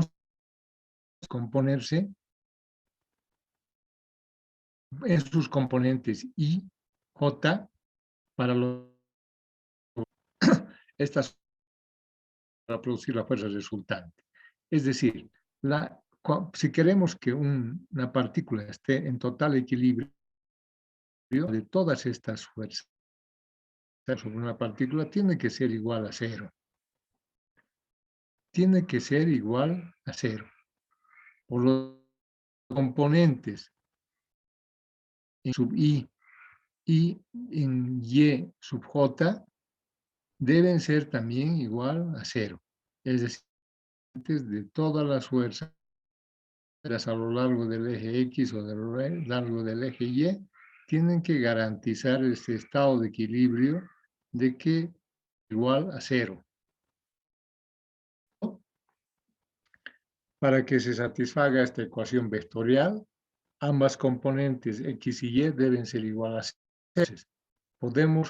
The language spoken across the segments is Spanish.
Entonces, componerse en sus componentes I, J, para estas para producir la fuerza resultante. Es decir, si queremos que una partícula esté en total equilibrio de todas estas fuerzas sobre una partícula, tiene que ser igual a cero. Tiene que ser igual a cero. Por los componentes en sub I y en Y sub J deben ser también igual a cero. Es decir, de todas las fuerzas a lo largo del eje X o a lo largo del eje Y tienen que garantizar este estado de equilibrio de que igual a cero. Para que se satisfaga esta ecuación vectorial, ambas componentes X y Y deben ser igual a cero. Podemos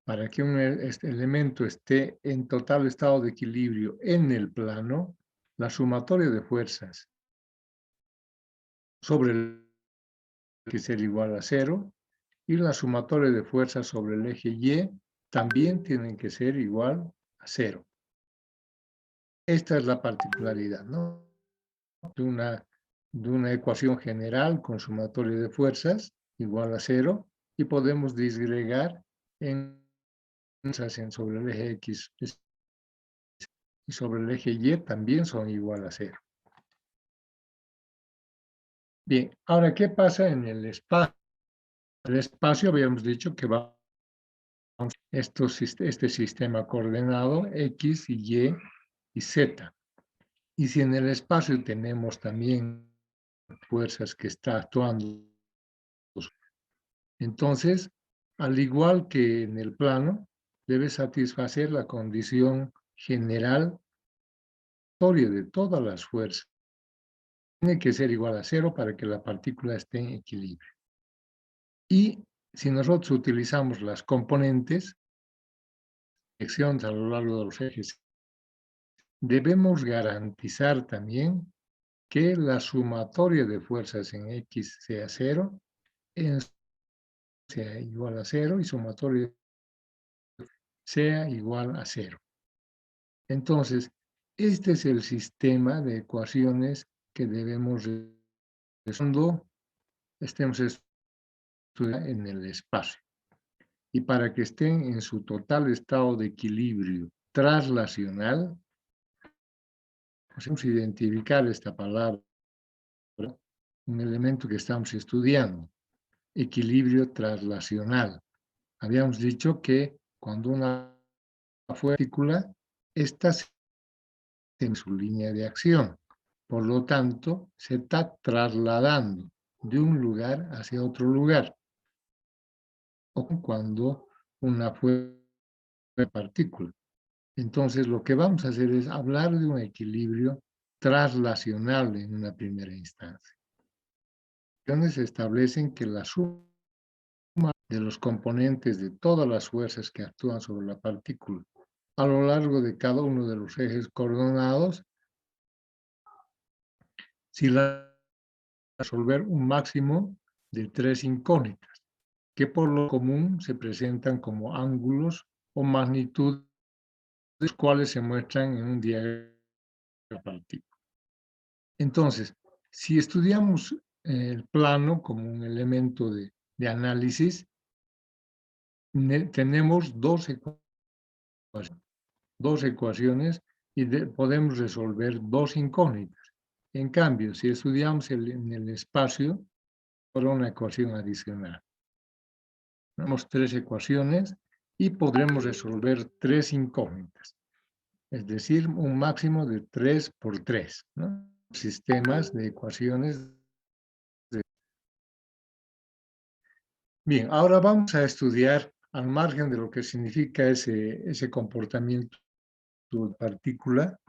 para que este elemento esté en total estado de equilibrio en el plano, la sumatoria de fuerzas sobre el que ser igual a cero y la sumatoria de fuerzas sobre el eje Y también tienen que ser igual a cero. Esta es la particularidad, ¿no? De una ecuación general con sumatoria de fuerzas igual a cero y podemos disgregar en sobre el eje X y sobre el eje Y también son igual a cero. Bien, ahora, ¿qué pasa en el espacio? El espacio habíamos dicho que va este sistema coordenado X y Y Z. Y si en el espacio tenemos también fuerzas que están actuando, entonces, al igual que en el plano, debe satisfacer la condición general de todas las fuerzas. Tiene que ser igual a cero para que la partícula esté en equilibrio. Y si nosotros utilizamos las componentes, direcciones a lo largo de los ejes, debemos garantizar también que la sumatoria de fuerzas en X sea cero, en sea igual a cero y sumatoria sea igual a cero. Entonces, este es el sistema de ecuaciones que debemos cuando estemos estudiando en el espacio. Y para que estén en su total estado de equilibrio traslacional, podemos identificar esta palabra, un elemento que estamos estudiando, equilibrio traslacional. Habíamos dicho que cuando una partícula está en su línea de acción, por lo tanto, se está trasladando de un lugar hacia otro lugar. O cuando una partícula. Entonces, lo que vamos a hacer es hablar de un equilibrio traslacional en una primera instancia. Donde se establecen que la suma de los componentes de todas las fuerzas que actúan sobre la partícula a lo largo de cada uno de los ejes coordenados, si la resolver un máximo de 3 incógnitas, que por lo común se presentan como ángulos o magnitudes, los cuales se muestran en un diagrama de la partícula. Entonces, si estudiamos el plano como un elemento de análisis, tenemos dos ecuaciones y podemos resolver dos incógnitas. En cambio, si estudiamos en el espacio, por una ecuación adicional. Tenemos tres ecuaciones y podremos resolver tres incógnitas. Es decir, un máximo de 3 por 3, ¿no? Sistemas de ecuaciones. Bien, ahora vamos a estudiar al margen de lo que significa ese comportamiento de partícula,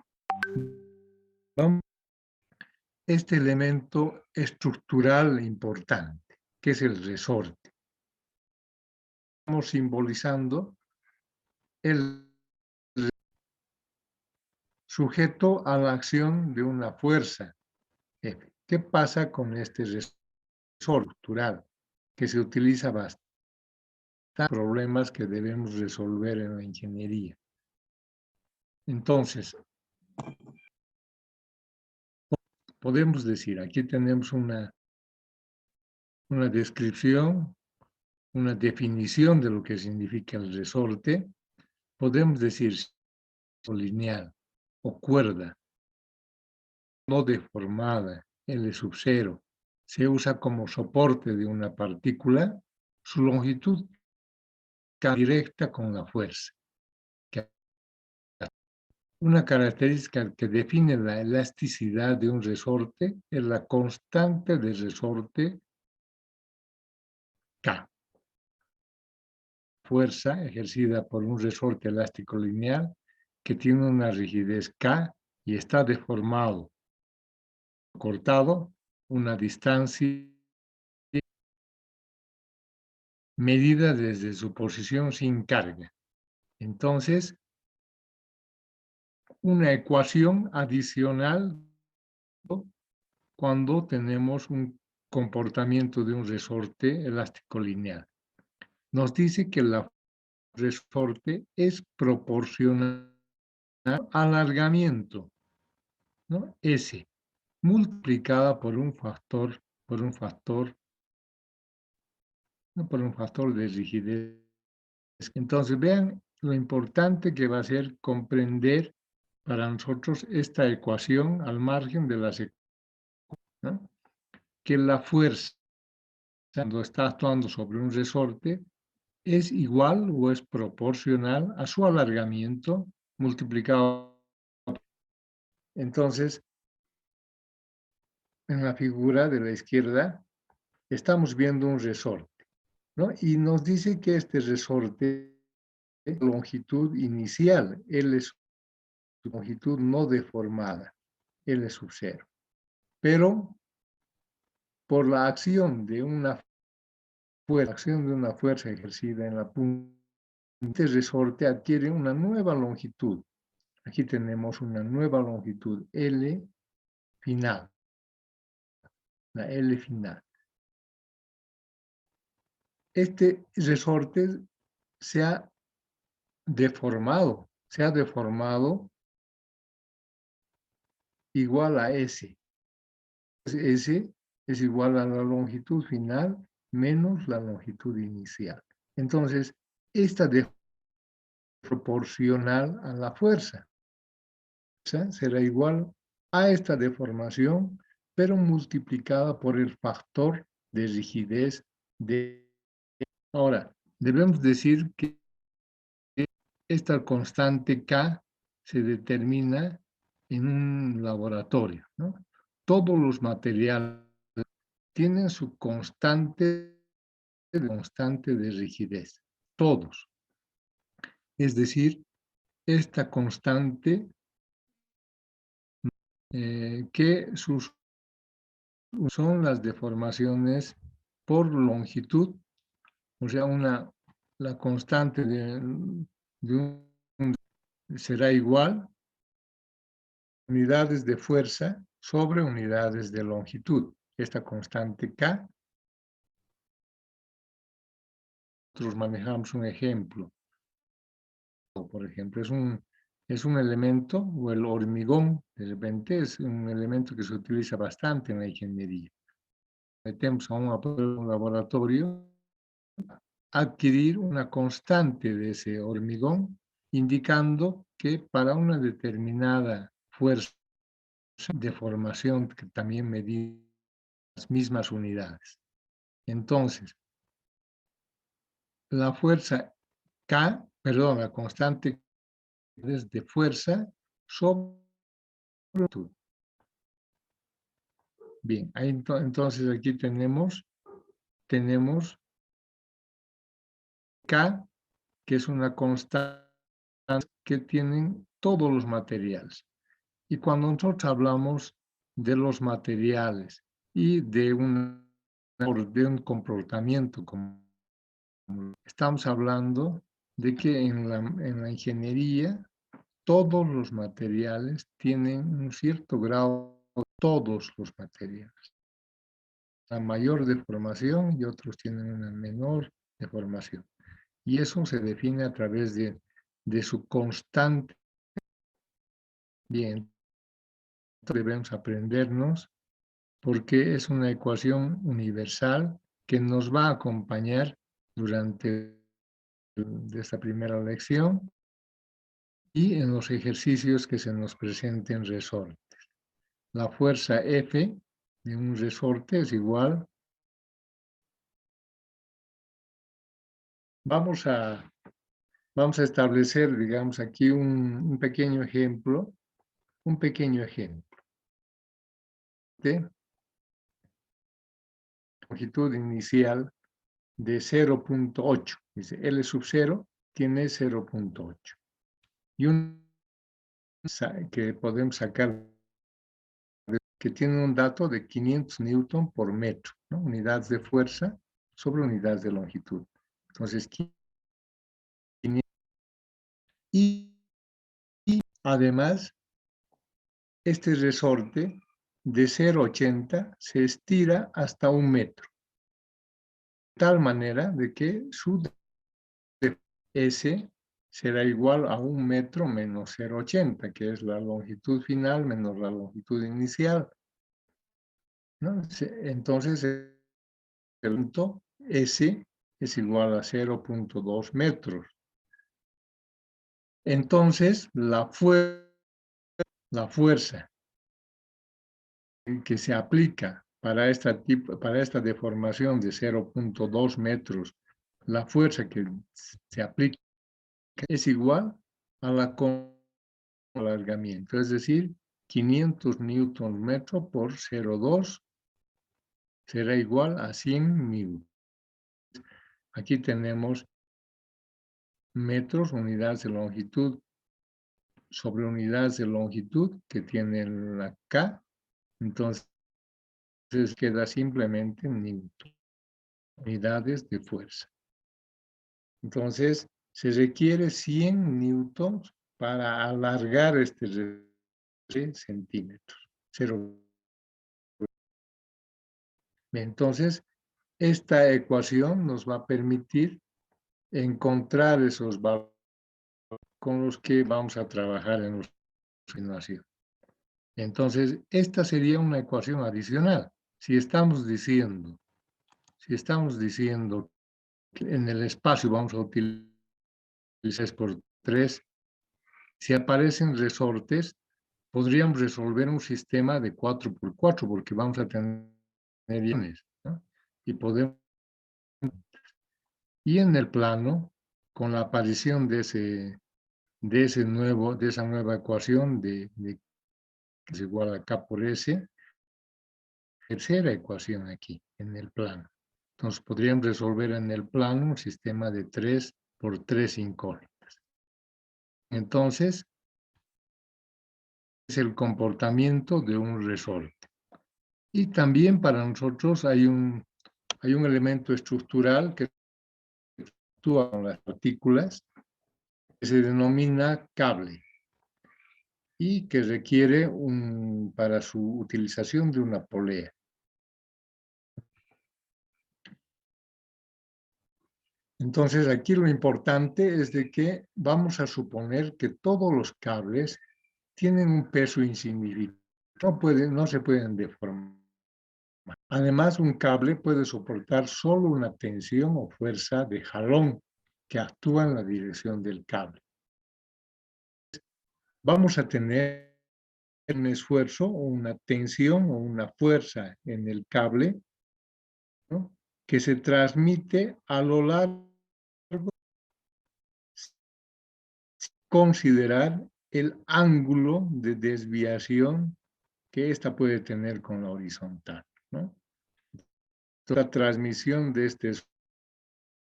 este elemento estructural importante, que es el resorte. Estamos simbolizando sujeto a la acción de una fuerza F. ¿Qué pasa con este resorte estructural que se utiliza bastante en problemas que debemos resolver en la ingeniería? Entonces, podemos decir, aquí tenemos una descripción, una definición de lo que significa el resorte. Podemos decir lineal o cuerda no deformada, L sub 0, se usa como soporte de una partícula, su longitud directa con la fuerza. Una característica que define la elasticidad de un resorte es la constante de resorte K. Fuerza ejercida por un resorte elástico lineal que tiene una rigidez K y está deformado, cortado, una distancia medida desde su posición sin carga. Entonces, una ecuación adicional cuando tenemos un comportamiento de un resorte elástico lineal. Nos dice que el resorte es proporcional al alargamiento, ¿no? S, multiplicada por un factor, ¿no? Por un factor de rigidez. Entonces, vean lo importante que va a ser comprender para nosotros esta ecuación al margen de las, ¿no? Que la fuerza, cuando está actuando sobre un resorte, es igual o es proporcional a su alargamiento multiplicado. Entonces, en la figura de la izquierda, estamos viendo un resorte, ¿no? Y nos dice que este resorte es longitud inicial, L es longitud no deformada, L sub 0. Pero por la acción de una fuerza ejercida en la punta, este resorte adquiere una nueva longitud. Aquí tenemos una nueva longitud L final, la L final. Este resorte se ha deformado igual a S. S es igual a la longitud final menos la longitud inicial. Entonces, esta es proporcional a la fuerza. Será igual a esta deformación, pero multiplicada por el factor de rigidez de... Ahora, debemos decir que esta constante K se determina en un laboratorio, ¿no? Todos los materiales tienen su constante de rigidez, todos. Es decir, esta constante que son las deformaciones por longitud, o sea, la constante de un será igual unidades de fuerza sobre unidades de longitud. Esta constante K, nosotros manejamos un ejemplo. Por ejemplo, es un elemento, o el hormigón, de repente, es un elemento que se utiliza bastante en la ingeniería. Metemos a un laboratorio adquirir una constante de ese hormigón, indicando que para una determinada fuerza de formación que también medimos las mismas unidades. Entonces, la fuerza K, perdón, la constante es de fuerza sobre longitud. Bien, ahí entonces aquí tenemos K, que es una constante que tienen todos los materiales. Y cuando nosotros hablamos de los materiales y de un comportamiento, como estamos hablando de que en la ingeniería todos los materiales tienen un cierto grado, todos los materiales, la mayor deformación y otros tienen una menor deformación. Y eso se define a través de su constante. Bien, debemos aprendernos porque es una ecuación universal que nos va a acompañar durante esta primera lección y en los ejercicios que se nos presenten resortes. La fuerza F de un resorte es igual. Vamos a establecer, digamos, aquí un pequeño ejemplo, de longitud inicial de 0.8. Dice, L sub 0 tiene 0.8. Y un que podemos sacar, que tiene un dato de 500 newton por metro, ¿no? Unidades de fuerza sobre unidades de longitud. Entonces, y además, este resorte de 0.80 se estira hasta 1 metro, de tal manera de que su S será igual a 1 metro menos 0.80, que es la longitud final menos la longitud inicial, ¿no? Entonces, el punto S es igual a 0.2 metros. Entonces, la fuerza que se aplica para esta deformación de 0.2 metros, la fuerza que se aplica es igual a la alargamiento, es decir, 500 newton metro por 0.2 será igual a 100 newton. Aquí tenemos metros, unidades de longitud sobre unidades de longitud que tienen la K, entonces queda simplemente newton, unidades de fuerza. Entonces, se requiere 100 newtons para alargar este centímetros. Entonces, esta ecuación nos va a permitir encontrar esos valores con los que vamos a trabajar en la continuación. Entonces, esta sería una ecuación adicional. Si estamos diciendo que en el espacio vamos a utilizar 6 por 3, si aparecen resortes, podríamos resolver un sistema de 4 por 4 porque vamos a tener iones, ¿no? Y en el plano, con la aparición de esa nueva ecuación que es igual a K por S, tercera ecuación aquí, en el plano. Entonces, podríamos resolver en el plano un sistema de 3 por 3 incógnitas. Entonces, es el comportamiento de un resorte. Y también para nosotros hay un elemento estructural que actúa con las partículas, que se denomina cable y que requiere para su utilización de una polea. Entonces, aquí lo importante es de que vamos a suponer que todos los cables tienen un peso insignificante, no se pueden deformar. Además, un cable puede soportar solo una tensión o fuerza de jalón que actúa en la dirección del cable. Vamos a tener un esfuerzo o una tensión o una fuerza en el cable, ¿no?, que se transmite a lo largo, considerar el ángulo de desviación que ésta puede tener con la horizontal, ¿no? La transmisión de este esfuerzo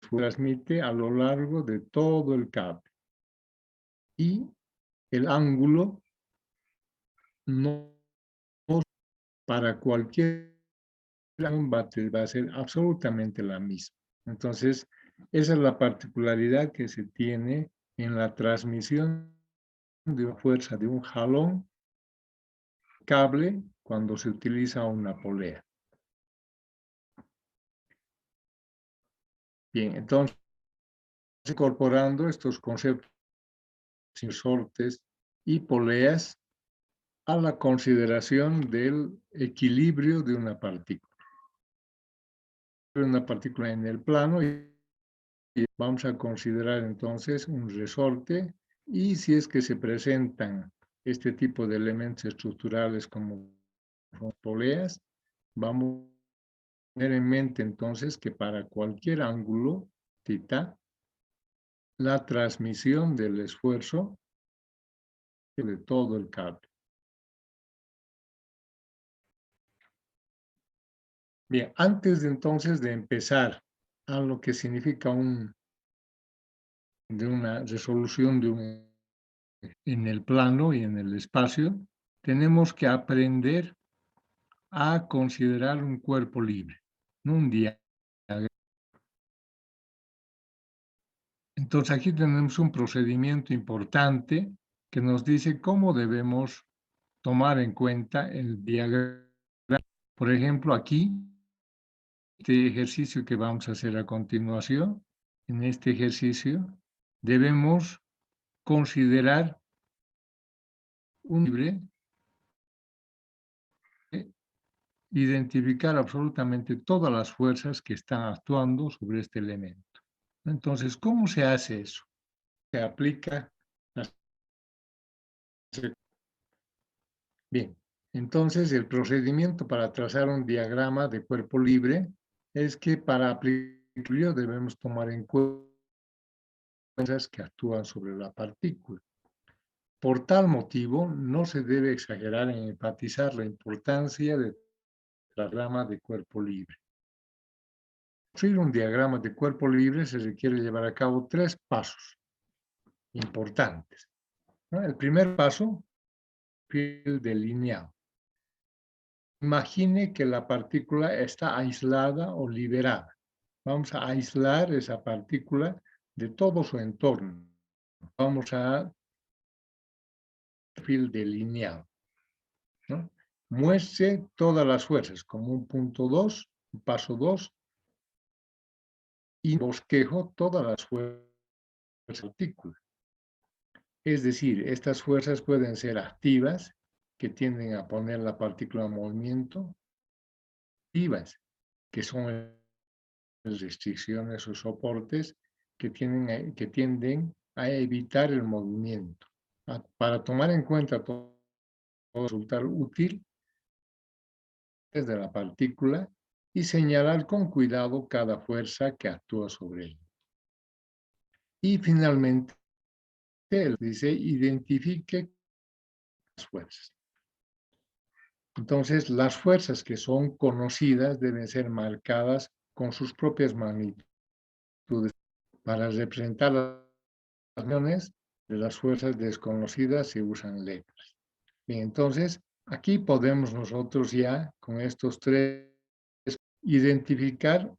se transmite a lo largo de todo el cable y el ángulo no para cualquier va a ser absolutamente la misma. Entonces, esa es la particularidad que se tiene en la transmisión de una fuerza de un jalón cable cuando se utiliza una polea. Bien, entonces, incorporando estos conceptos, resortes y poleas a la consideración del equilibrio de una partícula. Una partícula en el plano y vamos a considerar entonces un resorte y si es que se presentan este tipo de elementos estructurales como poleas, vamos a tener en mente entonces que para cualquier ángulo θ, la transmisión del esfuerzo de todo el cable. Bien, antes de entonces de empezar a lo que significa de una resolución en el plano y en el espacio, tenemos que aprender a considerar un cuerpo libre, no un diagrama. Entonces aquí tenemos un procedimiento importante que nos dice cómo debemos tomar en cuenta el diagrama. Por ejemplo, aquí, este ejercicio que vamos a hacer a continuación, en este ejercicio, debemos considerar un libre, identificar absolutamente todas las fuerzas que están actuando sobre este elemento. Entonces, ¿cómo se hace eso? Se aplica. Bien, entonces el procedimiento para trazar un diagrama de cuerpo libre es que para aplicarlo debemos tomar en cuenta fuerzas que actúan sobre la partícula. Por tal motivo, no se debe exagerar en enfatizar la importancia del diagrama de cuerpo libre. Para construir un diagrama de cuerpo libre se requiere llevar a cabo 3 pasos importantes, ¿no? El primer paso, el delineado. Imagine que la partícula está aislada o liberada. Vamos a aislar esa partícula de todo su entorno. Vamos a perfil delineado, ¿no? Muestre todas las fuerzas como un punto 2, un paso 2, y bosquejo todas las fuerzas de la partícula. Es decir, estas fuerzas pueden ser activas, que tienden a poner la partícula en movimiento, activas, que son restricciones o soportes que tienden a evitar el movimiento. Para tomar en cuenta todo, resultar útil desde la partícula y señalar con cuidado cada fuerza que actúa sobre ella. Y finalmente, él dice, identifique las fuerzas. Entonces, las fuerzas que son conocidas deben ser marcadas con sus propias magnitudes. Para representar las uniones de las fuerzas desconocidas se usan letras. Bien, entonces, aquí podemos nosotros ya, con estos 3, identificar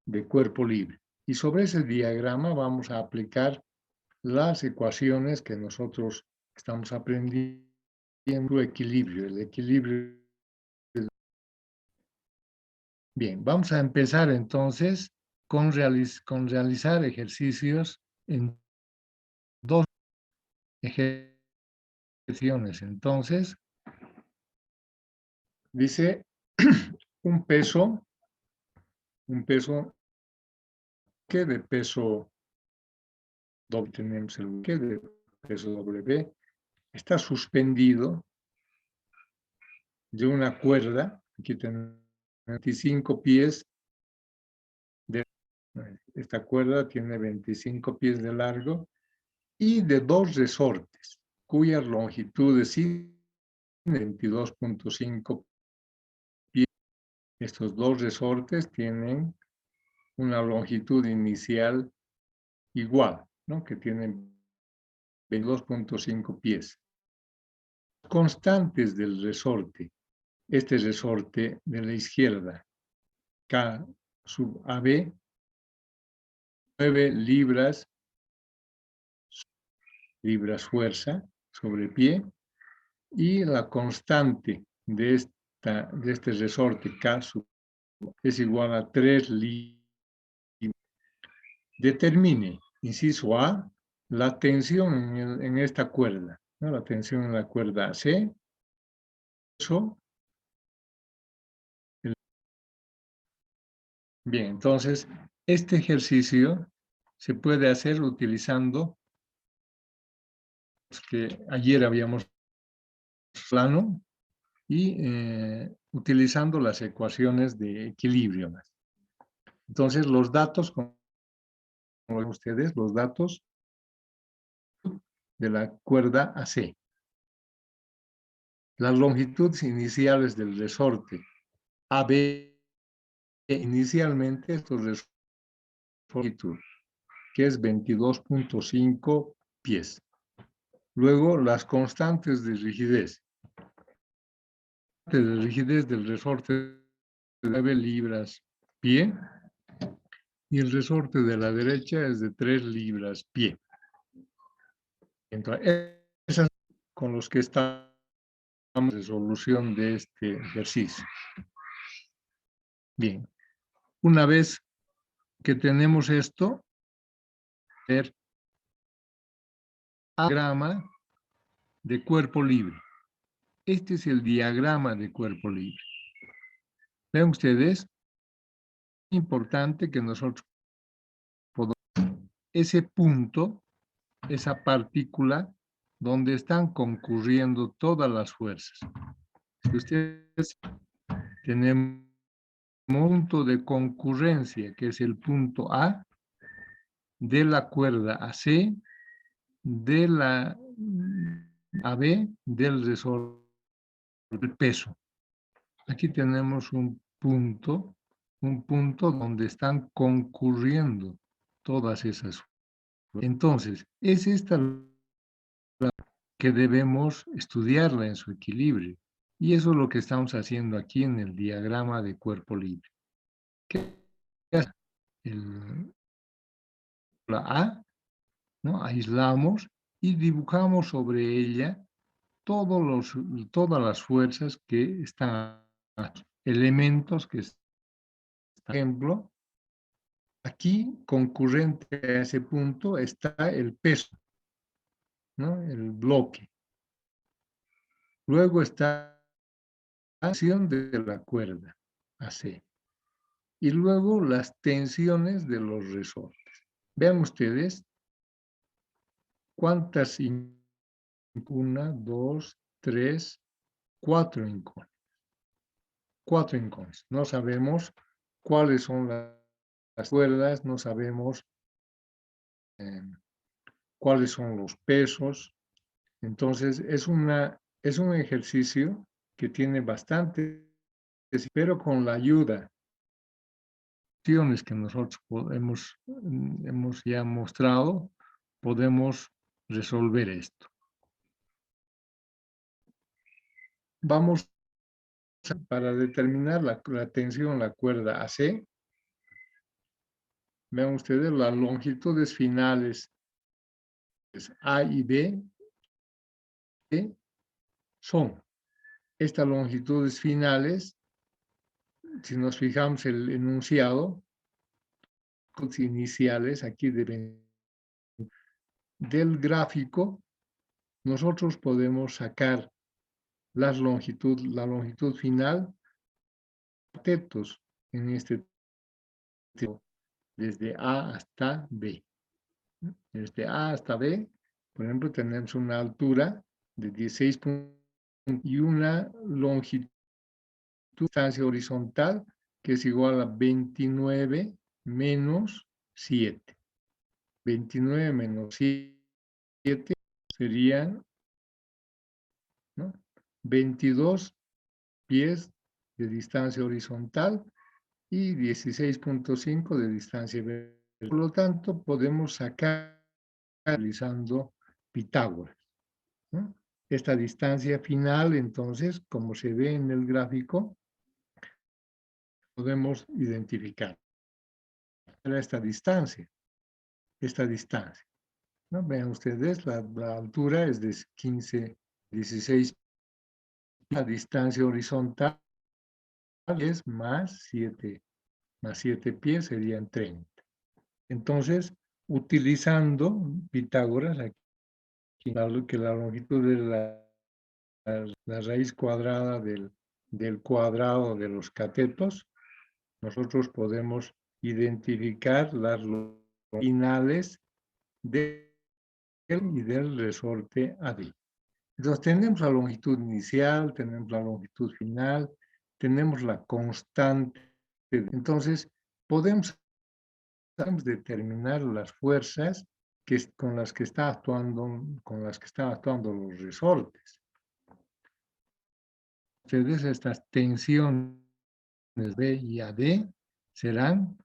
de cuerpo libre. Y sobre ese diagrama vamos a aplicar las ecuaciones que nosotros estamos aprendiendo, su equilibrio, el equilibrio. Bien, vamos a empezar entonces con realizar ejercicios en 2 ejercicios. Entonces, dice un peso, que de peso doble, tenemos el que de peso W, está suspendido de una cuerda, aquí tenemos 25 pies, esta cuerda tiene 25 pies de largo y de 2 resortes, cuyas longitudes sí 22.5 pies. Estos 2 resortes tienen una longitud inicial igual, ¿no? Que tienen 22.5 pies. Constantes del resorte. Este resorte de la izquierda, K sub AB, 9 libras libras fuerza sobre pie, y la constante de este resorte K es igual a 3 libras. Determine, inciso A, la tensión en esta cuerda, ¿no? La tensión en la cuerda C. Eso, bien, entonces, este ejercicio se puede hacer utilizando que ayer habíamos plano y utilizando las ecuaciones de equilibrio. Entonces, los datos, como ven ustedes, los datos de la cuerda AC. Las longitudes iniciales del resorte AB, inicialmente estos resortes, que es 22.5 pies. Luego, las constantes de rigidez. De rigidez del resorte de 9 libras pie y el resorte de la derecha es de 3 libras pie. Entonces, esas con los que estamos en resolución de este ejercicio. Bien, una vez que tenemos esto, ver diagrama de cuerpo libre. Este es el diagrama de cuerpo libre. Vean ustedes, es importante que nosotros podamos ese punto, esa partícula donde están concurriendo todas las fuerzas. Si ustedes tienen un punto de concurrencia, que es el punto A, de la cuerda AC, de la AB, del resorte del peso. Aquí tenemos un punto donde están concurriendo todas esas. Entonces, es esta la que debemos estudiarla en su equilibrio. Y eso es lo que estamos haciendo aquí en el diagrama de cuerpo libre. ¿Qué es la A? ¿No? Aislamos y dibujamos sobre ella todas las fuerzas que están, elementos que están. Por ejemplo, aquí concurrente a ese punto está el peso, ¿no? El bloque. Luego está la acción de la cuerda AC. Y luego las tensiones de los resortes. Vean ustedes cuántas, 1, 2, 3, 4 incones. 4 incones. No sabemos cuáles son las cuerdas, no sabemos cuáles son los pesos. Entonces, es un ejercicio que tiene bastante, pero con la ayuda que nosotros hemos ya mostrado, podemos resolver esto. Vamos para determinar la tensión en la cuerda AC. Vean ustedes las longitudes finales A y B, que son estas longitudes finales. Si nos fijamos el enunciado, iniciales aquí del gráfico, nosotros podemos sacar la longitud final, tetos en este tipo, desde A hasta B. Desde A hasta B, por ejemplo, tenemos una altura de 16 puntos y una longitud, distancia horizontal, que es igual a 29 menos 7. 29 menos 7 serían, ¿no?, 22 pies de distancia horizontal y 16.5 de distancia vertical. Por lo tanto, podemos sacar utilizando Pitágoras, ¿no? Esta distancia final, entonces, como se ve en el gráfico, podemos identificar esta distancia. ¿no? Vean ustedes, la altura es de 15, 16, la distancia horizontal es más 7 pies serían 30. Entonces, utilizando Pitágoras, aquí, que la longitud de la raíz cuadrada del cuadrado de los catetos, nosotros podemos identificar las longitudinales y del resorte AD. Entonces tenemos la longitud inicial, tenemos la longitud final, tenemos la constante. Entonces podemos determinar las fuerzas con las que están actuando los resortes. Entonces estas tensiones B y AD serán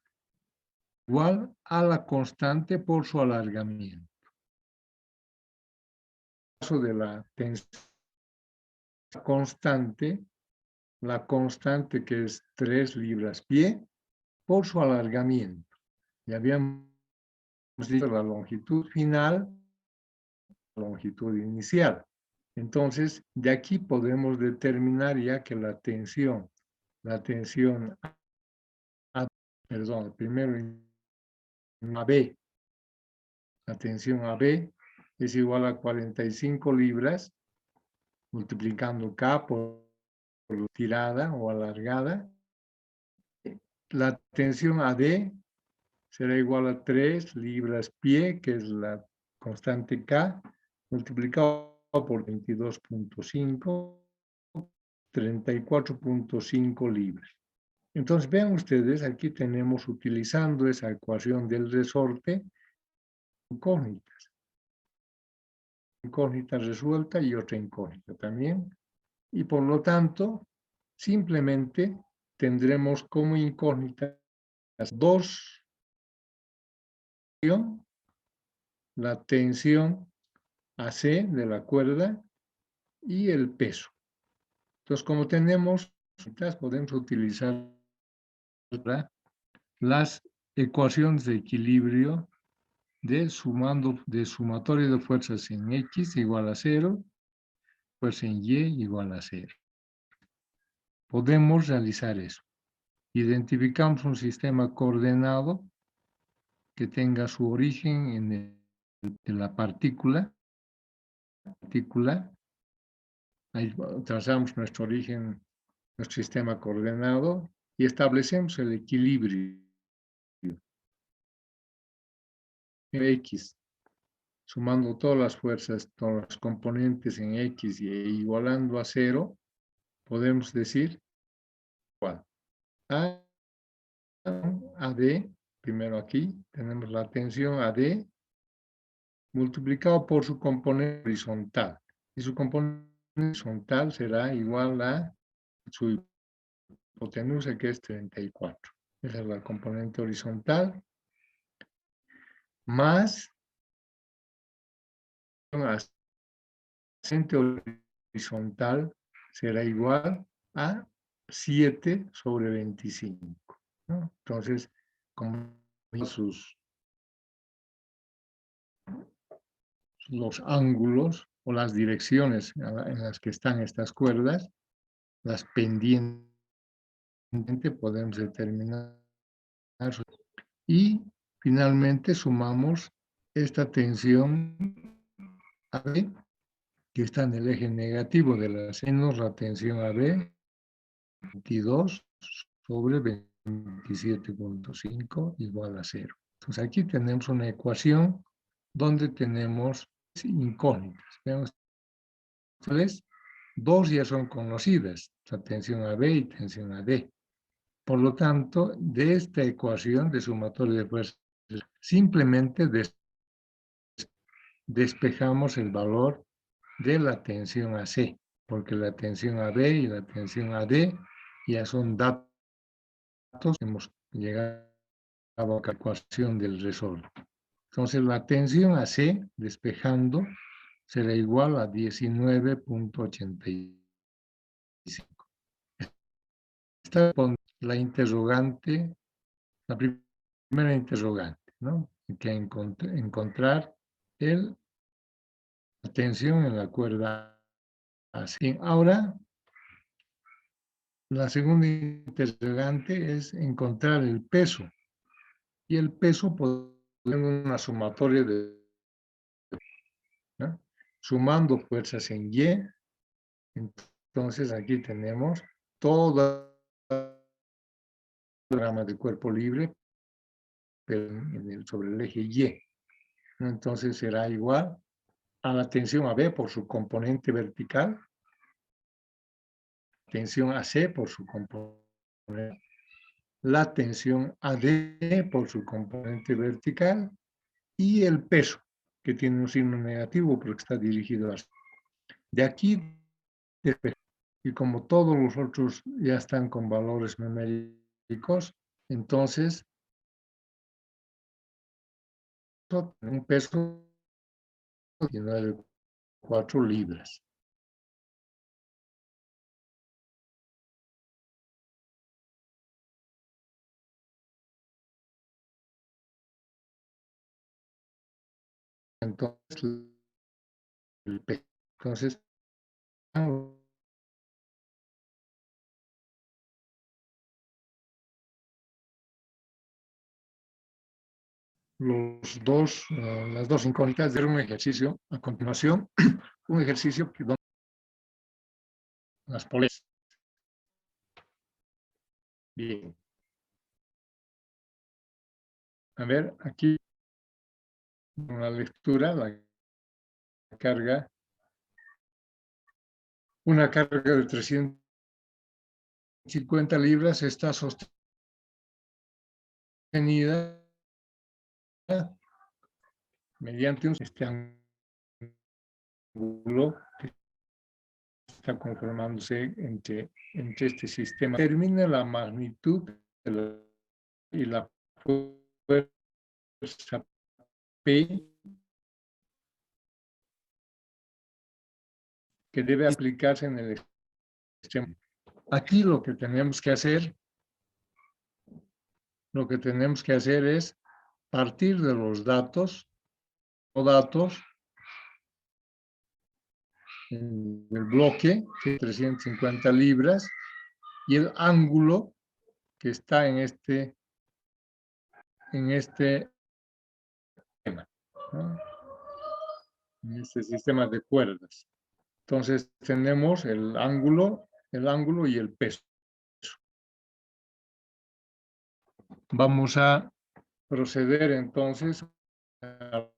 igual a la constante por su alargamiento. En el caso de la tensión constante, la constante que es 3 libras-pie por su alargamiento. Ya habíamos dicho la longitud final, la longitud inicial. Entonces, de aquí podemos determinar ya que la tensión primero AB, la tensión AB es igual a 45 libras, multiplicando K por tirada o alargada. La tensión AD será igual a 3 libras-pie, que es la constante K, multiplicado por 22.5, 34.5 libras. Entonces, vean ustedes, aquí tenemos, utilizando esa ecuación del resorte, incógnita resuelta y otra incógnita también. Y por lo tanto, simplemente tendremos como incógnitas dos, la tensión AC de la cuerda y el peso. Entonces, como tenemos, podemos utilizar las ecuaciones de equilibrio de sumatorio de fuerzas en X igual a 0, fuerza en Y igual a 0. Podemos realizar eso. Identificamos un sistema coordenado que tenga su origen en la partícula. Ahí trazamos nuestro origen, nuestro sistema coordenado y establecemos el equilibrio X, sumando todas las fuerzas, todos los componentes en X y igualando a 0, podemos decir igual a AD, primero aquí tenemos la tensión AD multiplicado por su componente horizontal. Y su componente horizontal será igual a su hipotenusa, que es 34. Esa es la componente horizontal, más ascendente horizontal será igual a 7 sobre 25. ¿No? Entonces, como los ángulos o las direcciones en las que están estas cuerdas, las pendientes, podemos determinar. Y finalmente sumamos esta tensión AB, que está en el eje negativo de la menos la tensión AB, 22 sobre 27.5 igual a 0. Entonces aquí tenemos una ecuación donde tenemos incógnitas. Veamos, dos ya son conocidas, la tensión AB y tensión AD. Por lo tanto, de esta ecuación de sumatorio de fuerzas, simplemente despejamos el valor de la tensión AC, porque la tensión AB y la tensión AD ya son datos que hemos llegado a la ecuación del resorte. Entonces, la tensión AC, despejando, será igual a 19.85. Está con la interrogante, la primera interrogante, ¿no? Hay que encontrar la tensión en la cuerda así. Ahora, la segunda interrogante es encontrar el peso. Y el peso puede ser una sumatoria de, ¿no? Sumando fuerzas en Y. Entonces aquí tenemos todo el programa de cuerpo libre, pero sobre el eje Y. Entonces será igual a la tensión AB por su componente vertical, tensión AC por su componente, la tensión AD por su componente vertical y el peso, que tiene un signo negativo porque está dirigido hacia. De aquí, y como todos los otros ya están con valores numéricos, entonces un peso de 19,4 libras. Entonces, el peso. Entonces, las dos incógnitas de un ejercicio a continuación, un ejercicio que las poleas. Bien. A ver, aquí una lectura, la carga, una carga de 350 libras está sostenida mediante un ángulo que está conformándose entre este sistema. Determina la magnitud y la fuerza P que debe aplicarse en el extremo. Aquí lo que tenemos que hacer es partir de los datos o datos del bloque, que es 350 libras, y el ángulo que está en este sistema, ¿no? En este sistema de cuerdas. Entonces tenemos el ángulo y el peso. Vamos a proceder entonces a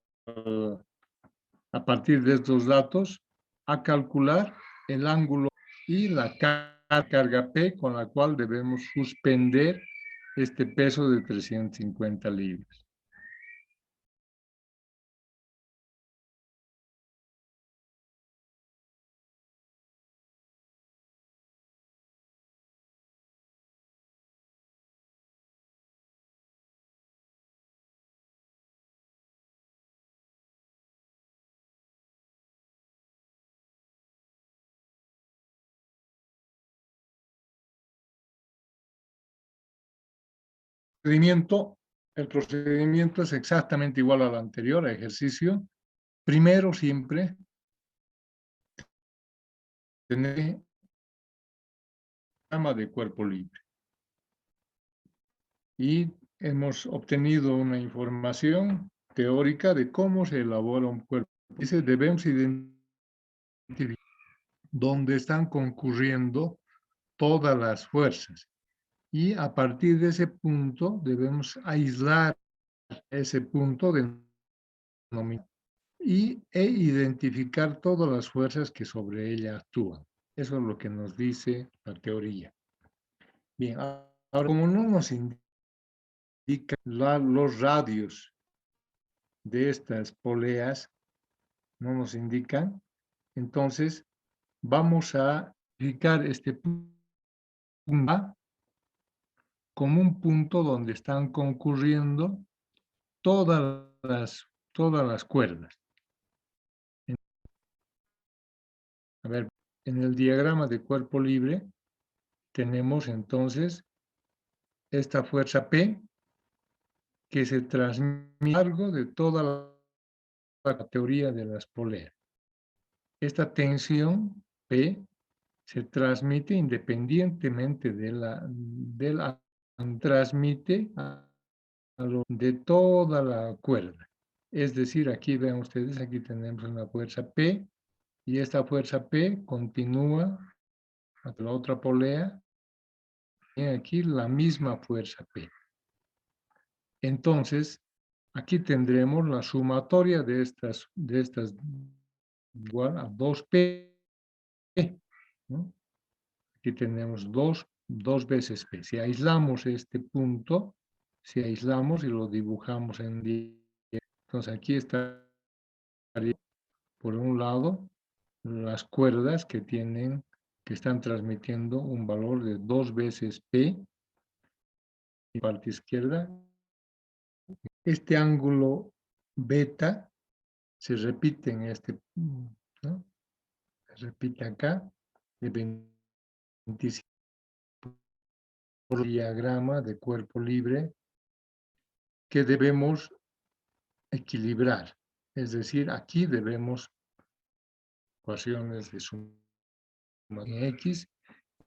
partir de estos datos a calcular el ángulo y la carga P con la cual debemos suspender este peso de 350 libras. El procedimiento es exactamente igual al anterior ejercicio. Primero siempre tener programa de cuerpo libre. Y hemos obtenido una información teórica de cómo se elabora un cuerpo. Dice, debemos identificar dónde están concurriendo todas las fuerzas. Y a partir de ese punto debemos aislar ese punto de e identificar todas las fuerzas que sobre ella actúan. Eso es lo que nos dice la teoría. Bien, ahora como no nos indica los radios de estas poleas, no nos indican, entonces vamos a indicar este punto como un punto donde están concurriendo todas las cuerdas. A ver, en el diagrama de cuerpo libre tenemos entonces esta fuerza P que se transmite a lo largo de toda la teoría de las poleas. Esta tensión P se transmite independientemente transmite de toda la cuerda. Es decir, aquí ven ustedes, aquí tenemos una fuerza P y esta fuerza P continúa hasta la otra polea y aquí la misma fuerza P. Entonces, aquí tendremos la sumatoria de estas igual a 2P, ¿no? Aquí tenemos dos veces P. Si aislamos este punto, si aislamos y lo dibujamos en 10, entonces aquí estaría, por un lado, las cuerdas que están transmitiendo un valor de 2 veces P, en parte izquierda. Este ángulo beta se repite en ¿no? Se repite acá, de 25 por diagrama de cuerpo libre que debemos equilibrar. Es decir, aquí debemos ecuaciones de suma en X,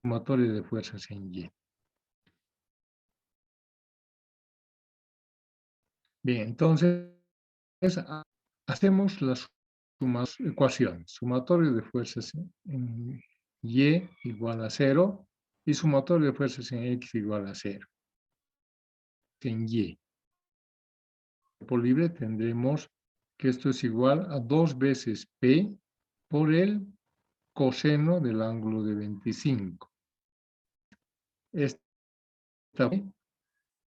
sumatoria de fuerzas en Y. Bien, entonces hacemos las ecuaciones. Sumatorio de fuerzas en Y igual a 0 y sumatorio de fuerzas en X igual a 0. En Y. Por libre tendremos que esto es igual a 2 veces P por el coseno del ángulo de 25. Esta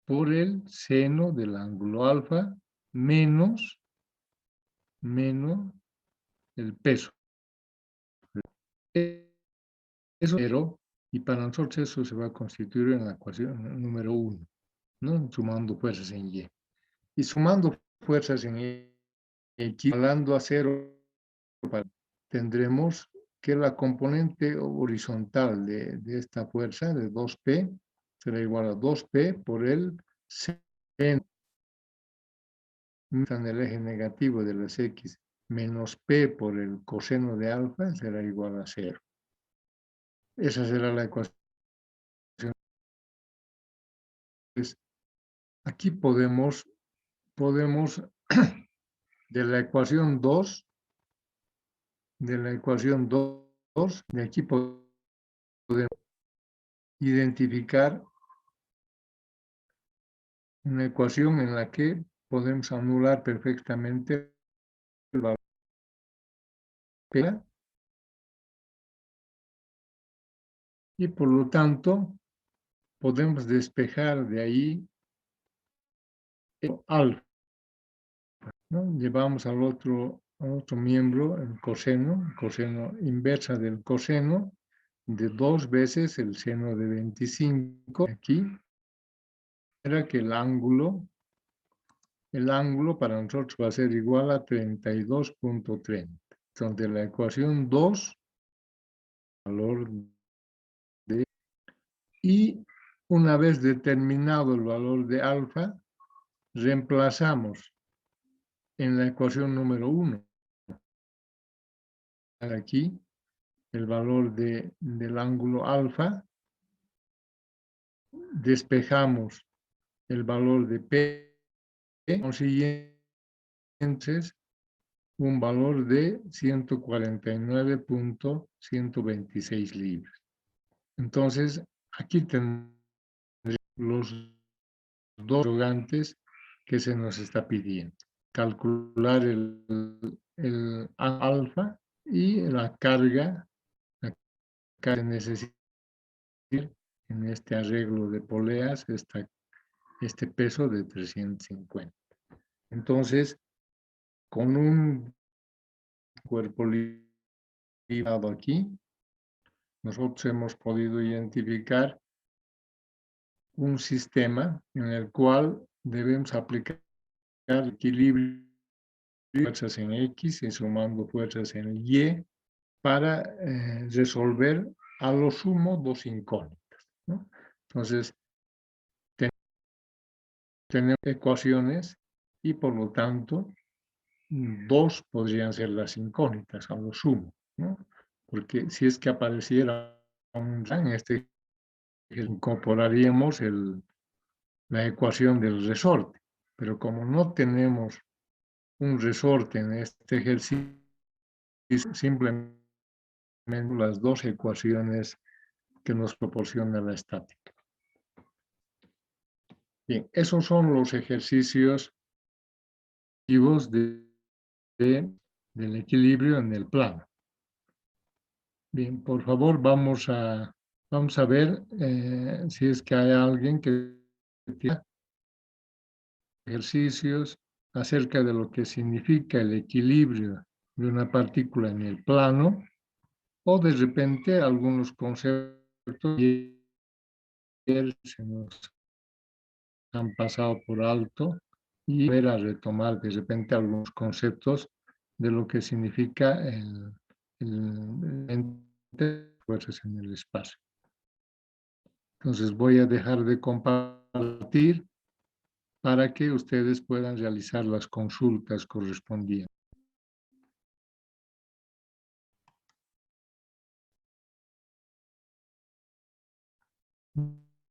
por el seno del ángulo alfa menos el peso. Eso es 0 y para nosotros eso se va a constituir en la ecuación número 1, ¿no? Sumando fuerzas en Y. Y sumando fuerzas en Y, equivalando a 0, tendremos que la componente horizontal de esta fuerza, de 2P, será igual a 2P por el seno en el eje negativo de las X menos P por el coseno de alfa será igual a 0. Esa será la ecuación. Aquí podemos de la ecuación 2, de aquí podemos identificar una ecuación en la que podemos anular perfectamente el valor P y por lo tanto podemos despejar de ahí el alfa, ¿no? Llevamos al otro miembro, el coseno inversa del coseno de 2 veces el seno de 25 aquí, era que el ángulo para nosotros va a ser igual a 32.30. Entonces la ecuación 2, valor de, y una vez determinado el valor de alfa, reemplazamos en la ecuación número 1, aquí, el valor del ángulo alfa, despejamos el valor de P, consiguientes un valor de 149.126 libras. Entonces, aquí tenemos los dos interrogantes que se nos está pidiendo. Calcular el alfa y la carga que necesita en este arreglo de poleas, este peso de 350. Entonces, con un cuerpo librado aquí, nosotros hemos podido identificar un sistema en el cual debemos aplicar equilibrio de fuerzas en X y sumando fuerzas en Y para resolver a lo sumo dos incógnitas, ¿no? Entonces, tenemos ecuaciones y por lo tanto 2 podrían ser las incógnitas a lo sumo, ¿no? Porque si es que apareciera en este, incorporaríamos la ecuación del resorte, pero como no tenemos un resorte en este ejercicio, simplemente las 2 ecuaciones que nos proporciona la estática. Bien, esos son los ejercicios del equilibrio en el plano. Bien, por favor, vamos a ver si es que hay alguien que tiene ejercicios acerca de lo que significa el equilibrio de una partícula en el plano, o de repente algunos conceptos que se nos han pasado por alto y volver a retomar de repente algunos conceptos de lo que significa fuerzas en el espacio. Entonces voy a dejar de compartir para que ustedes puedan realizar las consultas correspondientes.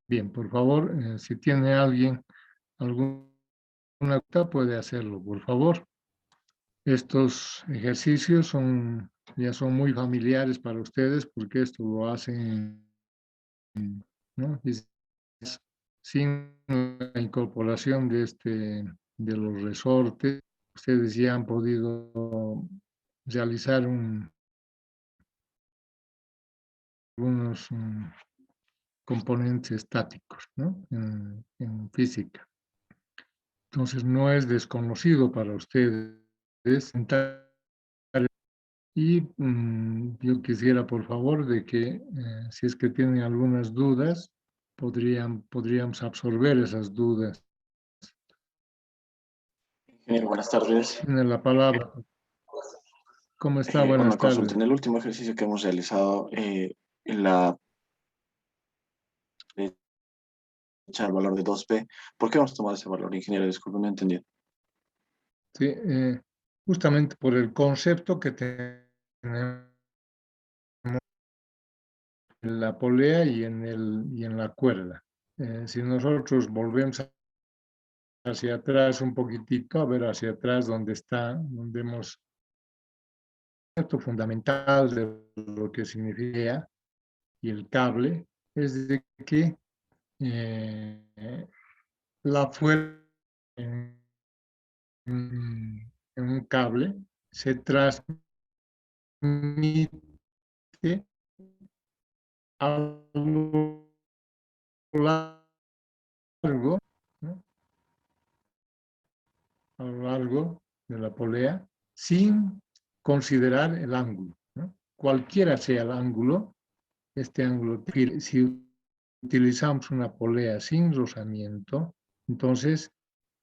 Bien, por favor, si tiene alguien alguna duda, puede hacerlo, por favor. Estos ejercicios ya son muy familiares para ustedes porque esto lo hacen, ¿no? Sin la incorporación de los resortes, ustedes ya han podido realizar algunos componentes estáticos, ¿no? En física. Entonces no es desconocido para ustedes. Y yo quisiera, por favor, de que si es que tienen algunas dudas, podríamos absorber esas dudas. Ingeniero, buenas tardes. Tiene la palabra. ¿Cómo está? Buenas Una consulta. tardes. En el último ejercicio que hemos realizado, en la derecha el valor de 2p, ¿por qué vamos a tomar ese valor, ingeniero? Disculpe, no entendí. Sí, justamente por el concepto que tenemos en la polea y en la cuerda. Si nosotros volvemos hacia atrás un poquitito, a ver hacia atrás donde hemos concepto fundamental de lo que significa y el cable, es de que la fuerza en un cable se transmite a lo largo, ¿no? A lo largo de la polea, sin considerar el ángulo, ¿no? Cualquiera sea el ángulo, este ángulo, si utilizamos una polea sin rozamiento, entonces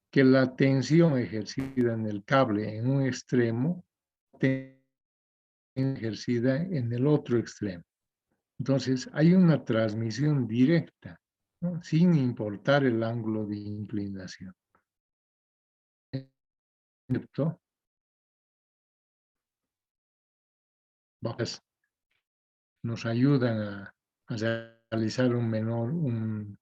que la tensión ejercida en el cable en un extremo ejercida en el otro extremo. Entonces hay una transmisión directa, ¿no? Sin importar el ángulo de inclinación. ¿Cierto? Nos ayudan a realizar un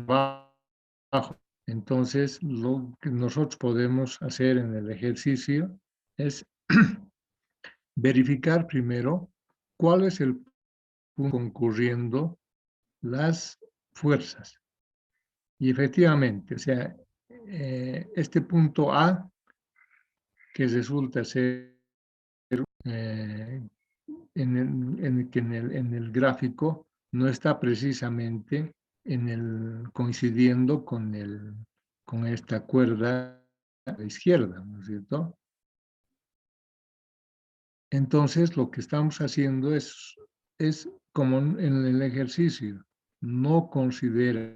bajo. Entonces, lo que nosotros podemos hacer en el ejercicio es verificar primero cuál es el punto concurriendo las fuerzas. Y efectivamente, o sea, este punto A, que resulta ser en el gráfico, no está precisamente coincidiendo con esta cuerda a la izquierda, ¿no es cierto? Entonces, lo que estamos haciendo es como en el ejercicio, no considera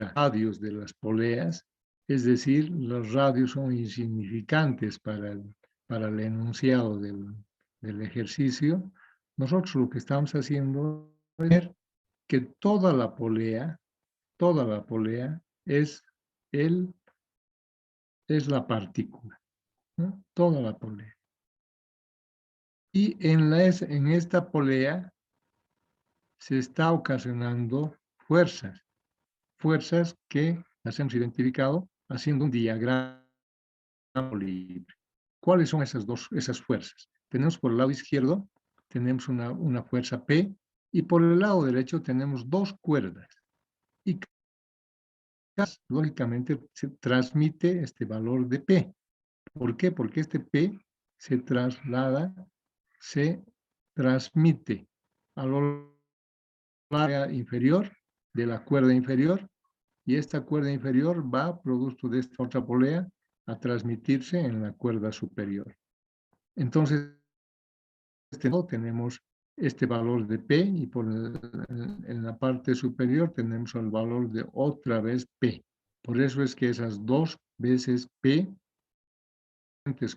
radios de las poleas, es decir, los radios son insignificantes para el enunciado del ejercicio. Nosotros lo que estamos haciendo es ver que toda la polea es la partícula. ¿no? Toda la polea. Y en esta polea se está ocasionando fuerzas que las hemos identificado haciendo un diagrama libre. ¿Cuáles son esas fuerzas? Tenemos por el lado izquierdo, tenemos una fuerza P, y por el lado derecho tenemos dos cuerdas. Y lógicamente se transmite este valor de P. ¿Por qué? Porque este P se transmite a lo largo inferior de la cuerda inferior, y esta cuerda inferior va, producto de esta otra polea, a transmitirse en la cuerda superior. Entonces, tenemos este valor de P, y en la parte superior tenemos el valor de otra vez P. Por eso es que esas dos veces P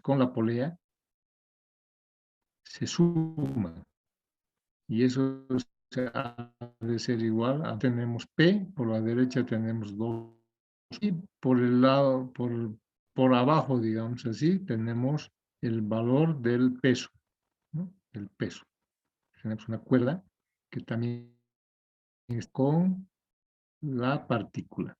con la polea se suman, y eso ha de ser igual a, tenemos P, por la derecha tenemos 2, y por el lado, por abajo, digamos así, tenemos el valor del peso, ¿no? El peso. Tenemos una cuerda que también es con la partícula,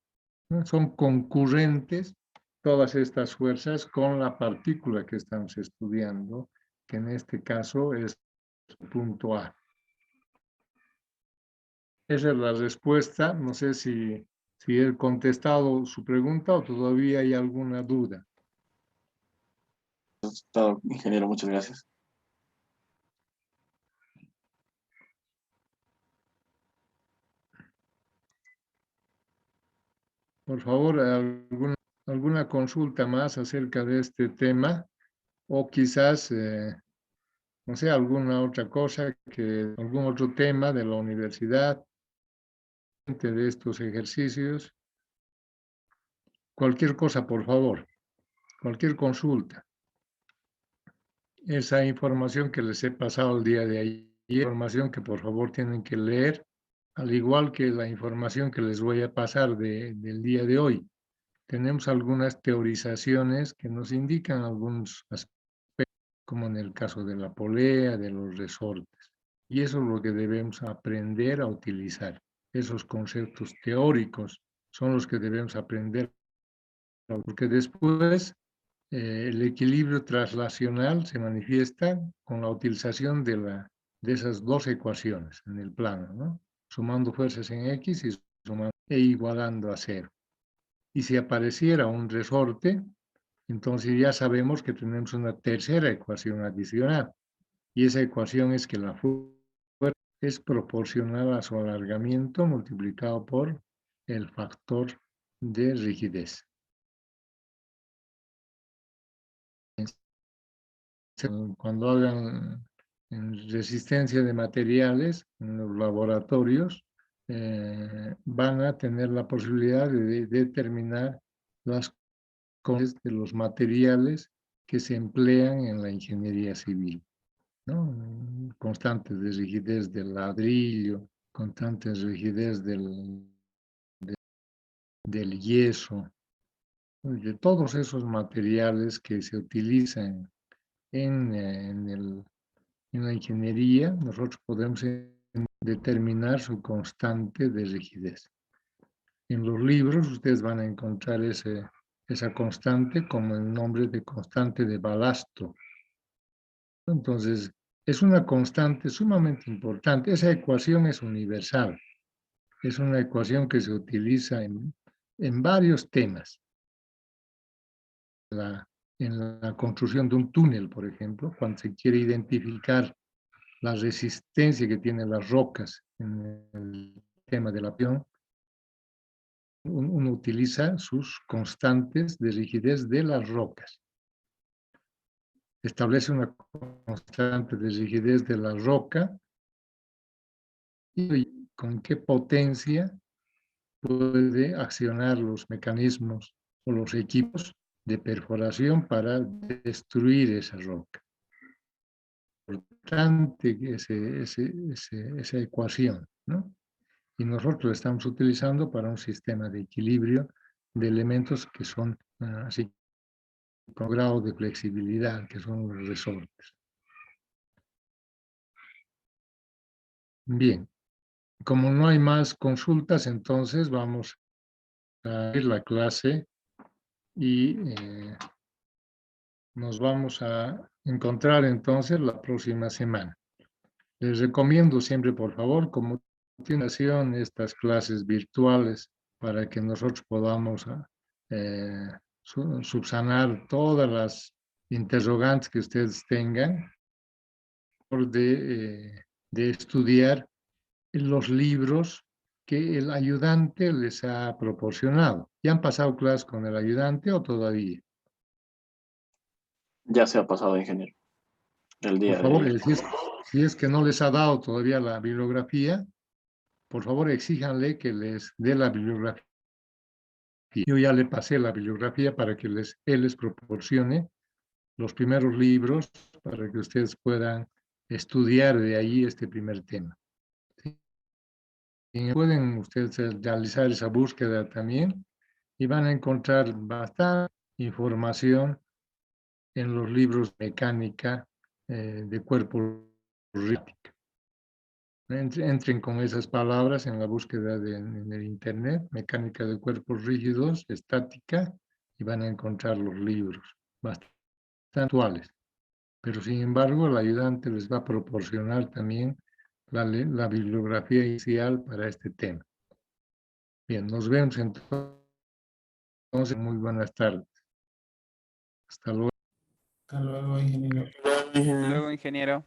¿no? Son concurrentes todas estas fuerzas con la partícula que estamos estudiando, que en este caso es punto A. Esa es la respuesta. No sé si he contestado su pregunta o todavía hay alguna duda. Ingeniero, muchas gracias. Por favor, alguna consulta más acerca de este tema, o quizás, no sé, alguna otra cosa, algún otro tema de la universidad, de estos ejercicios. Cualquier cosa, por favor, cualquier consulta. Esa información que les he pasado el día de ayer, información que por favor tienen que leer, al igual que la información que les voy a pasar del día de hoy. Tenemos algunas teorizaciones que nos indican algunos aspectos, como en el caso de la polea, de los resortes. Y eso es lo que debemos aprender a utilizar. Esos conceptos teóricos son los que debemos aprender, porque después el equilibrio translacional se manifiesta con la utilización de esas dos ecuaciones en el plano, ¿no? Sumando fuerzas en X y sumando e igualando a cero. Y si apareciera un resorte, entonces ya sabemos que tenemos una tercera ecuación adicional. Y esa ecuación es que la fuerza es proporcional a su alargamiento multiplicado por el factor de rigidez. Cuando hagan resistencia de materiales en los laboratorios, van a tener la posibilidad de determinar las constantes de los materiales que se emplean en la ingeniería civil, ¿no? Constantes de rigidez del ladrillo, constantes de rigidez del yeso, de todos esos materiales que se utilizan en la ingeniería. Nosotros podemos determinar su constante de rigidez. En los libros ustedes van a encontrar esa constante como el nombre de constante de balasto. Entonces, es una constante sumamente importante. Esa ecuación es universal. Es una ecuación que se utiliza en varios temas. En la construcción de un túnel, por ejemplo, cuando se quiere identificar la resistencia que tienen las rocas en el tema del avión, uno utiliza sus constantes de rigidez de las rocas. Establece una constante de rigidez de la roca y con qué potencia puede accionar los mecanismos o los equipos de perforación para destruir esa roca. Importante esa ecuación, ¿no? Y nosotros lo estamos utilizando para un sistema de equilibrio de elementos que son así con grado de flexibilidad, que son los resortes. Bien, como no hay más consultas, entonces vamos a ir la clase y nos vamos a encontrar entonces la próxima semana. Les recomiendo siempre, por favor, como continuación, estas clases virtuales para que nosotros podamos subsanar todas las interrogantes que ustedes tengan de estudiar los libros que el ayudante les ha proporcionado. ¿Ya han pasado clases con el ayudante o todavía? Ya se ha pasado, ingeniero, el Por día de favor, ayer. si es que no les ha dado todavía la bibliografía, por favor exíjanle que les dé la bibliografía. Yo ya le pasé la bibliografía para que él les proporcione los primeros libros para que ustedes puedan estudiar de ahí este primer tema. ¿Sí? Y pueden ustedes realizar esa búsqueda también y van a encontrar bastante información en los libros de mecánica de cuerpos rígidos. Entren con esas palabras en la búsqueda en el internet, mecánica de cuerpos rígidos, estática, y van a encontrar los libros bastante actuales. Pero sin embargo, el ayudante les va a proporcionar también la bibliografía inicial para este tema. Bien, nos vemos entonces. Muy buenas tardes. Hasta luego. Hasta luego, ingeniero. Hasta luego, ingeniero.